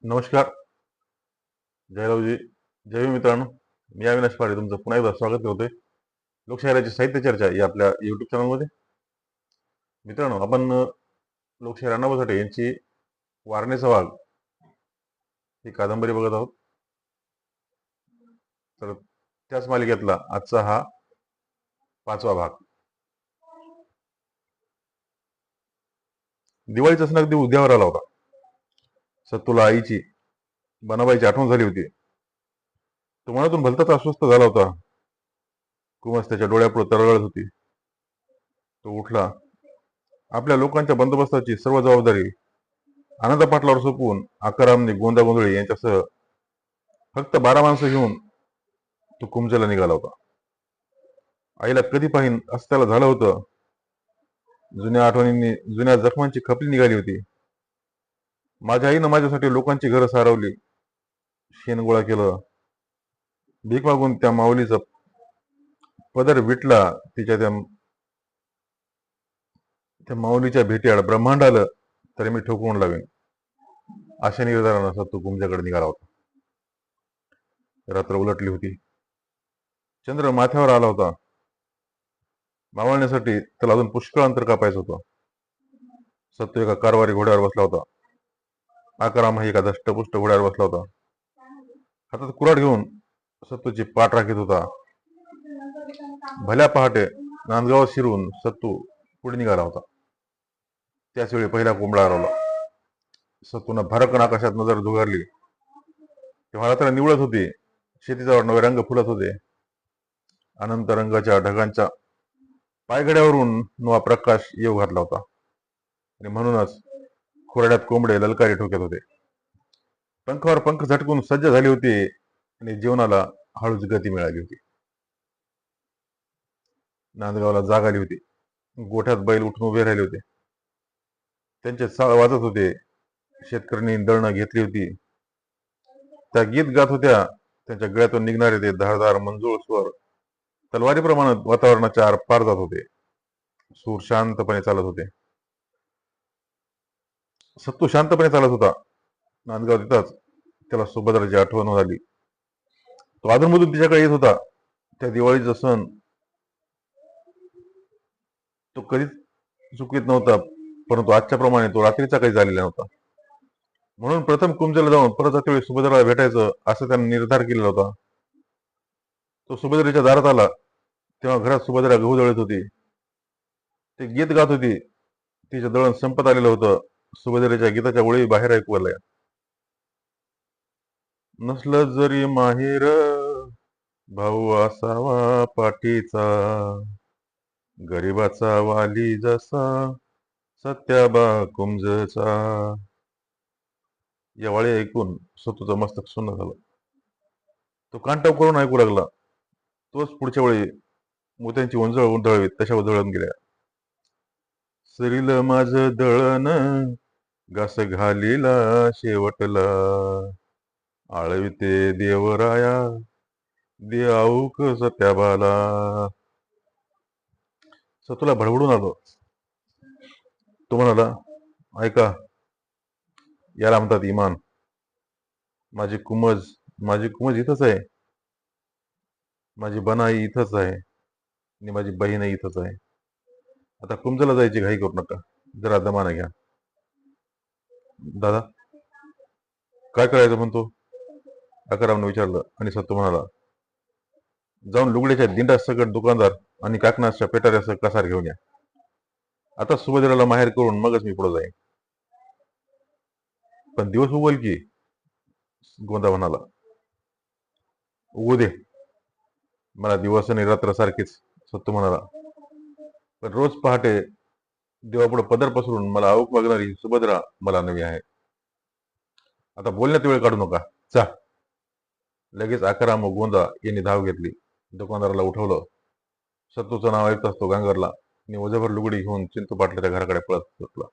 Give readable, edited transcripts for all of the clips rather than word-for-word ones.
नमस्कार. जयरावजी. जय भीम मित्रांनो. मी अविनाश पारे तुमचं पुन्हा एकदा स्वागत करतोय लोकशाहीराची साहित्य चर्चा या आपल्या युट्यूब चॅनलमध्ये. मित्रांनो, आपण लोकशाहीर अण्णाभाऊ साठे यांची वारणेचा वाघ ही कादंबरी बघत आहोत. तर त्याच मालिकेतला आजचा हा 5वा भाग. दिवाळीचा सण अगदी उद्यावर आला होता. सत्तूला आईची बनाबाईची आठवण झाली होती. तो मनातून भलताच अस्वस्थ झाला होता. कुमस त्याच्या डोळ्यापुढे तरळत होती. तो उठला. आपल्या लोकांच्या बंदोबस्ताची सर्व जबाबदारी आनंद पाटलावर सोपवून आकारामने गोंदा गोंधळी यांच्यासह फक्त 12 माणसं घेऊन तो कुमजेला निघाला होता. आईला कधी पाहिन असं त्याला झालं होतं. जुन्या आठवणींनी जुन्या जखमांची खपली निघाली होती. माझ्या आईनं माझ्यासाठी लोकांची घरं सारवली, शेण गोळा केलं, भीक मागून त्या माऊलीचा पदर विटला. तिच्या त्या माऊलीच्या भेटीआड ब्रह्मांड आलं तरी मी ठोकवून लावेन अशा निर्धारानं सत्तू कुमच्याकडे निघाला होता. रात्र उलटली होती. चंद्र माथ्यावर आला होता. मावळण्यासाठी त्याला अजून पुष्कळ अंतर कापायचं होतं. सत्तू एका कारवारी घोड्यावर बसला होता. आकाराम एका दष्टपुष्ट घोड्यावर बसला होता. हातात कुऱ्हाड घेऊन सत्तूची पाठ राखीत होता. भल्या पहाटे नांदगावात शिरून सत्तू पुढे निघाला होता. त्याच वेळी पहिला कोंबडा हरवला. सत्तूनं भरकन आकाशात नजर झुगारली. तेव्हा रात्र निवळत होती. शेतीचा नवे रंग फुलत होते. अनंत रंगाच्या ढगांच्या पायघड्यावरून नवा प्रकाश येऊ घातला होता आणि म्हणूनच खोरड्यात कोंबडे ललकारी ठोक्यात होते. पंखावर पंख झटकून सज्ज झाली होती आणि जीवनाला हळूच गती मिळाली होती. नांदगावला जाग आली होती. गोठ्यात बैल उठून उभे राहिले होते. त्यांचे चाळ वाजत होते. शेतकऱ्यांनी दळणं घेतली होती. त्या गीत गात होत्या. त्यांच्या गळ्यातून निघणारे ते धारदार मंजूळ स्वर तलवारीप्रमाणे वातावरणाच्या आरपार जात होते. सूर शांतपणे चालत होते. सत्तू शांतपणे चालत होता. नांदगाव तिथंच त्याला सुभद्राची आठवण झाली. तो अधूनमधून तिच्याकडे येत होता. त्या दिवाळीचा सण तो कधीच चुकीत नव्हता, परंतु आजच्या प्रमाणे तो रात्रीचा काही झालेला नव्हता. म्हणून प्रथम कुमजेला जाऊन परत जाते वेळी सुभद्राला भेटायचं असं त्याने निर्धार केलेला होता. तो सुभद्रेच्या दारात आला तेव्हा घरात सुभद्रा गहू दळत होती. ते गीत गात होती. तिचं दळण संपत आलेलं होतं. सुभद्रेच्या गीताच्या ओळी बाहेर ऐकू आल्या. नसलं जरी माहेर भाऊ असावा पाठीचा, गरिबाचा वाली जसा सत्याबा कुमजचा. या वाळी ऐकून सत्तूचं मस्तक सुन्न झालं. तो कानटाव करून ऐकू लागला. तोच पुढच्या वेळी मोत्यांची उंजळ उंधळवीत तशा उधळून गेल्या. सरील माझ दळण घास घालीला शेवटला, आळविते देवराया दे आऊक सत्याबाला. सत्तूला भडभडून आलो. तो म्हणाला, ऐका, याला म्हणतात इमान. माझी कुमज इथंच आहे. माझी बनाई इथंच आहे आणि माझी बहीणही इथंच आहे. आता कुमजला जायची घाई करू नका. जरा दमानं घ्या. दादा, काय करायचं म्हणतो? अकरामने विचारलं आणि सत्तू म्हणाला, जाऊन लुगड्याच्या दिंडा सकट दुकानदार आणि काकणासच्या पेटाऱ्यासह कसार घेऊन या. आता सुभद्राला माहेर करून मगच मी पुढे जाईन. पण दिवस उगल की, गोंदा म्हणाला. उगू दे, मला दिवस आणि रात्र सारखीच, सत्तू म्हणाला. पण रोज पहाटे देवापुढे पदर पसरून मला आऊक मागणारी सुभद्रा मला नवी आहे. आता बोलण्यात वेळ काढू नका, चा. लगेच आकाराम व गोंदा यांनी धाव घेतली. दुकानदाराला उठवलं. सत्तूचं नाव ऐकताच तो गांगरला आणि वजभर लुगडी घेऊन चिंतू पाटलाच्या घराकडे पळत सुटला.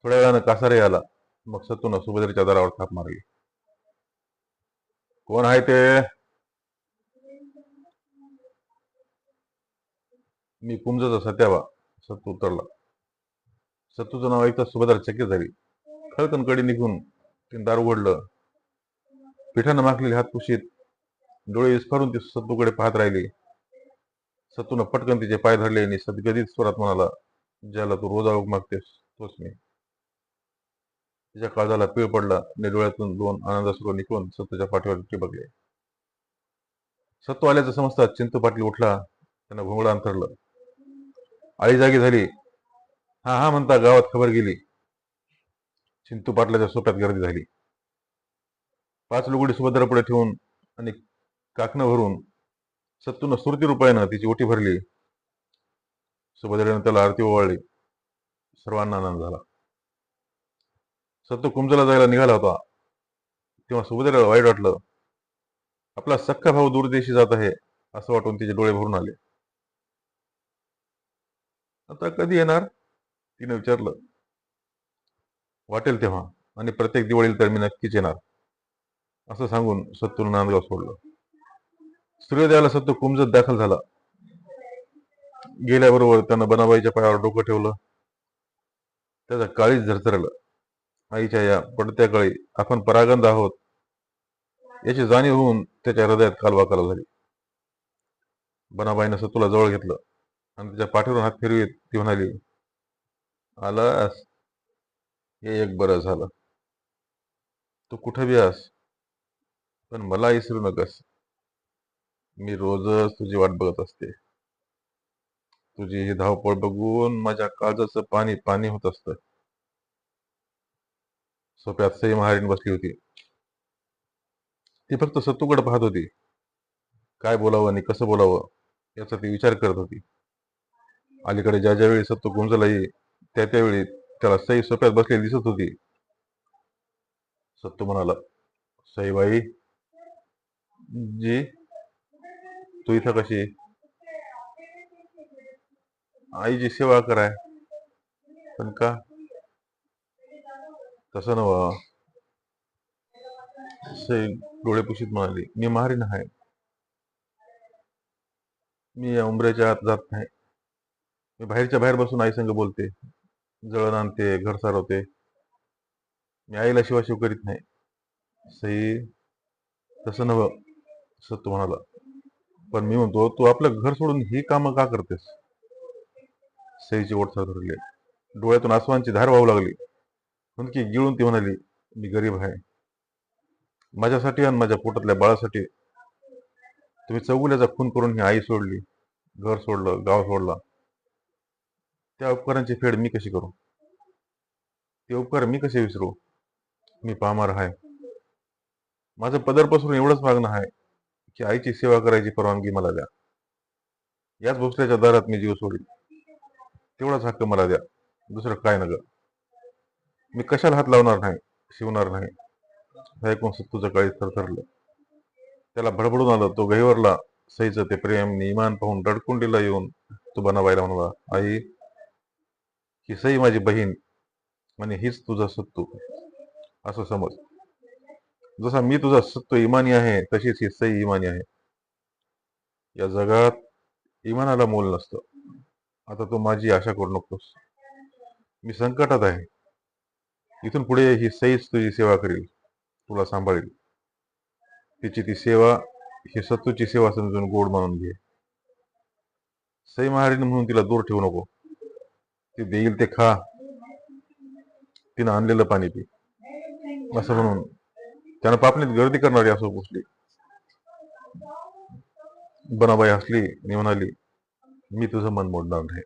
थोड्या वेळानं कासारे आला. मग सत्तूनं सुभद्रेच्या दारावर थाप मारली. कोण आहे ते? मी कुमजाचा सत्याबा, सत्तू उतरला. सत्तूचं नाव ऐकताच सुभद्रा चकित झाली. खळकन कडी निघून तिने दार उघडलं. पिठानं माखलेले हात पुशीत डोळे विस्फारून ती सत्तूकडे पाहत राहिली. सत्तूनं पटकन तिचे पाय धरले आणि सद्गदित स्वरात म्हणाला, ज्याला तू रोज आळूक मागतेस तोच मी. तिच्या काळजाला पीळ पडला आणि डोळ्यातून दोन आनंदाश्रू निघून सत्तूच्या पाठीवर टिबकले. सत्तू आल्याचं समजतात चिंतू पाटील उठला. त्यानं भोंगळं अंथरलं. आळी जागी झाली. हा हा म्हणता गावात खबर गेली. चिंतू पाटलाच्या सोप्यात गर्दी झाली. 5 लुगडी सुभद्रापुढे ठेवून आणि काकणं भरून सत्तूनं सुरती रुपयानं तिची ओटी भरली. सुभद्रेनं त्याला आरती ओवाळली. सर्वांना आनंद झाला. सत्तू कुंजला जायला निघाला होता तेव्हा सुभद्रेला वाईट वाटलं. आपला सख्खा भाऊ दूरदेशी जात आहे असं वाटून तिचे डोळे भरून आले. आता कधी येणार तिने विचारलं. वाटेल तेव्हा आणि प्रत्येक दिवाळीला तर मी नक्कीच येणार असं सांगून सत्तूनं नांदगाव सोडलं. सूर्योदयाला सत्तू कुंजत दाखल झाला. गेल्याबरोबर त्यानं बनाबाईच्या पायावर डोकं ठेवलं. त्याचा काळीच झरझरलं. आईच्या या पडत्या काळी आपण परागंद आहोत याची जाणीव होऊन त्याच्या हृदयात कालवाकाल झाली. बनाबाईनं सत्तूला जवळ घेतलं आणि तिच्या पाठीवरून हात फिरवीत ती म्हणाली, आलास हे एक बरं झालं. तू कुठं बी आस पण मला विसरू नकस. मी रोजच तुझी वाट बघत असते. तुझी ही धावपळ बघून माझ्या काळजाचं पाणी पाणी होत असतं. सोप्यात सई महारीण बसली होती. ती फक्त सत्तूकडे पाहत होती. काय बोलावं आणि कसं बोलावं याचा ती विचार करत होती. अलीकडे ज्या ज्यावेळी सत्तू गुंजला येई त्या त्यावेळी त्याला सई सोप्यात बसलेली दिसत होती. सत्तू म्हणाला, सईबाई जी तू इथं कशी? आईची सेवा कराय. पण का? तसं नव. सई डोळे पुशीत म्हणाली, मी महारीण आहे. मी या उंबऱ्याच्या आत जात नाही. मी बाहेरच्या बाहेर बसून आई संग बोलते, जळण आणते, घर सारवते. मी आईला शिवाशिव करीत नाही. सई तसं नव. सत्तू म्हणाला, पण मी म्हणतो तू आपलं घर सोडून ही कामं का करतेस? सईची ओठ थरथरली. डोळ्यातून आसवांची धार वाहू लागली. हुंदकी गिळून ती म्हणाली, मी गरीब आहे. माझ्यासाठी आणि माझ्या पोटातल्या बाळासाठी तुम्ही चौगुल्याचा खून करून ही आई सोडली, घर सोडलं, गाव सोडला. त्या उपकारांची फेड मी कशी करू? ते उपकार मी कसे विसरू? मी पामार आहे. माझं पदर पसरून एवढंच मागणं आहे की आईची सेवा करायची परवानगी मला द्या. याच भोसल्याच्या दारात मी जीव सोडील. तेवढाच हक्क मला द्या. दुसरं काय नग. मी कशाला हात लावणार नाही, शिवणार नाही. हे ऐकून सत्तूचं काळी थरथरलं. त्याला भडभडून आलं. तो गहिवरला. सईचं ते प्रेम इमान पाहून रडकुंडीला येऊन तो बनाबाईला म्हणाला, आई ही सई माझी बहीण आणि हीच तुझा सत्तू असं समज. जसा मी तुझा सत्तू इमानी आहे तशीच ही सई इमानी आहे. या जगात इमानाला मोल नसतं. आता तू माझी आशा करू नकोस. मी संकटात आहे. इथून पुढे ही सईच तुझी सेवा करील, तुला सांभाळेल. तिची ती सेवा ही सत्तूची सेवा समजून गोड मानून घे. सई महारीण म्हणून तिला दूर ठेवू नको. ती देईल ते खा, तिनं आणलेलं पाणी पी असं म्हणून त्यानं पापणीत गर्दी करणारी असं पुसली. बनाबाई हसली आणि म्हणाली, मी तुझं मन मोडणार नाही.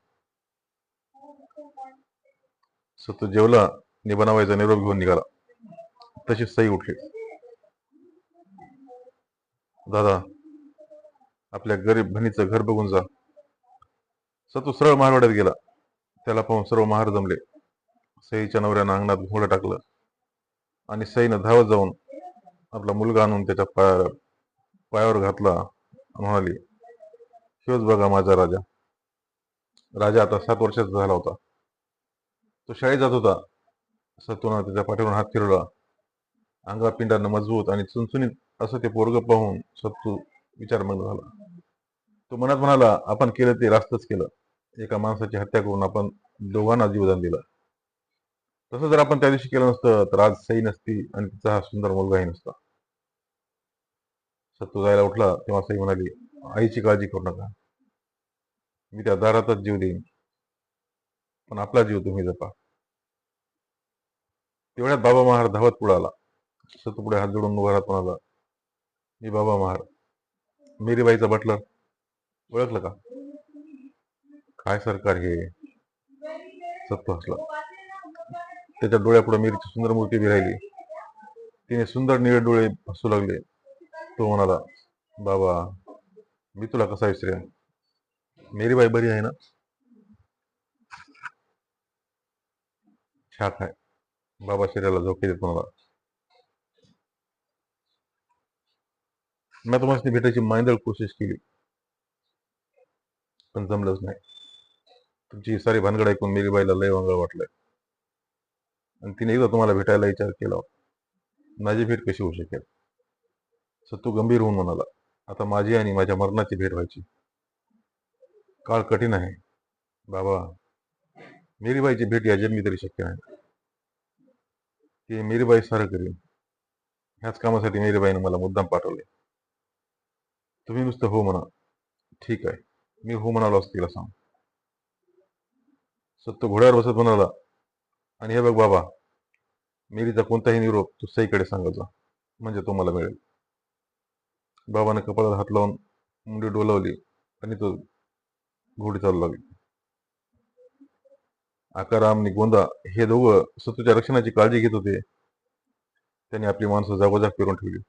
सत्तू जेवला आणि बनाबाईचा निरोप घेऊन निघाला. तशीच सई उठली. दादा आपल्या गरीब बहिणीचं घर बघून जा. सत्तू सरळ महारवाड्यात गेला. त्याला पाहून सर्व महार जमले. सईच्या नवऱ्यानं अंगणात घोडं टाकलं आणि सईनं धावत जाऊन आपला मुलगा आणून त्याच्या पायावर घातला. म्हणाली, ह्योच बघा माझा राजा. राजा आता 7 वर्षाचा झाला होता. तो शाळेत जात होता. सत्तूनं त्याच्या पाठीवरून हात फिरवला. अंगापिंडानं मजबूत आणि चुनचुनीत असं ते पोरग पाहून सत्तू विचारमग्न झाला. तो मनात म्हणाला, आपण केलं ते रास्तच केलं. एका माणसाची हत्या करून आपण दोघांना जीवदान दिलं. तसं जर आपण त्या दिवशी केलं नसतं तर आज सई नसती आणि तिचा हा सुंदर मुलगाही नसता. सत्तू जायला उठला तेव्हा सई म्हणाली, आईची काळजी करू नका, मी त्या दारातच जीव देईन, पण आपला जीव तुम्ही जपा. तेवढ्यात बाबा महार धावत पुढे आला. सत्तू पुढे हात जोडून उभा राहत म्हणाला, मी बाबा महार, मेरीबाईचा बटलर. ओळखलं का? काय सरकार हे? सत्तू हसला. त्याच्या डोळ्यापुढे मेरीची सुंदर मूर्ती उभी राहिली. तिने सुंदर निळे डोळे हसू लागले. तो म्हणाला, बाबा, मी तुला कसा विसरेन? मेरीबाई बरी आहे ना? छाक आहे. बाबा शरीराला झोके देत म्हणाला, मी तुम्हाला भेटायची मायंदळ कोशिश केली, पण जमलंच नाही. तुमची ही सारी भानगड ऐकून मेरीबाईला लय वांगळ वाटलंय आणि तिने एकदा तुम्हाला भेटायला विचार केला. माझी भेट कशी होऊ शकेल? सत्तू गंभीर होऊन म्हणाला, आता माझी आणि माझ्या मरणाची भेट व्हायची. काळ कठीण आहे बाबा. मेरीबाईची भेट या जन्मी तरी शक्य नाही. ती मेरीबाई सारं करेल. ह्याच कामासाठी मेरीबाईने मला मुद्दाम पाठवले. तुम्ही नुसतं हो म्हणा. ठीक आहे, मी हो म्हणालो असं तिला सांग. सत्तू घोड्यावर बसत म्हणाला, आणि हे बघ बाबा, मेरीचा कोणताही निरोप तू सईकडे सांगत जा, म्हणजे तो मला मिळेल. बाबाने कपाळाला हात लावून मुंडी डोलावली आणि तो घोडी चालू लागली. आकाराम आणि गोंदा हे दोघं सत्तूच्या रक्षणाची काळजी घेत होते. त्यांनी आपली माणसं जागोजाग फिरून ठेवली.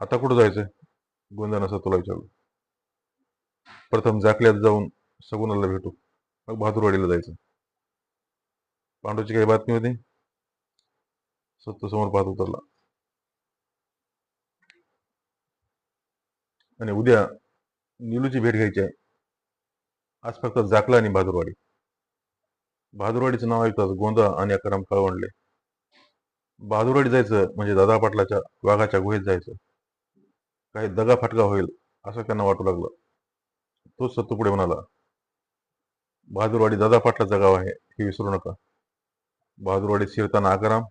आता कुठं जायचं? गोंदानं सत्तूला विचारलं. प्रथम जाकल्यात जाऊन सगुनाला भेटू, मग बहादूरवाडीला जायचं. पांडूची काही बातमी होती? सत्तू समोर पाहत उतरला. आणि उद्या नीलूची भेट घ्यायची आहे. आज फक्त जाकला आणि बहादूरवाडी. बहादूरवाडीचं नाव ऐकताच गोंदा आणि आकाराम कळवणले. बहादूरवाडी जायचं म्हणजे दादा पाटलाच्या वाघाच्या गुहेत जायचं. काही दगा फटका होईल असं त्यांना वाटू लागलं. तोच सत्तू पुढे म्हणाला, बहादूरवाडी दादा पाटलाचं गाव आहे, हे विसरू नका. बहादूरवाडीत शिरताना आकाराम,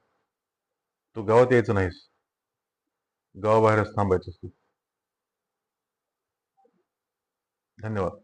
तू गावात यायचं नाहीस, गावाबाहेरच थांबायचं. धन्यवाद.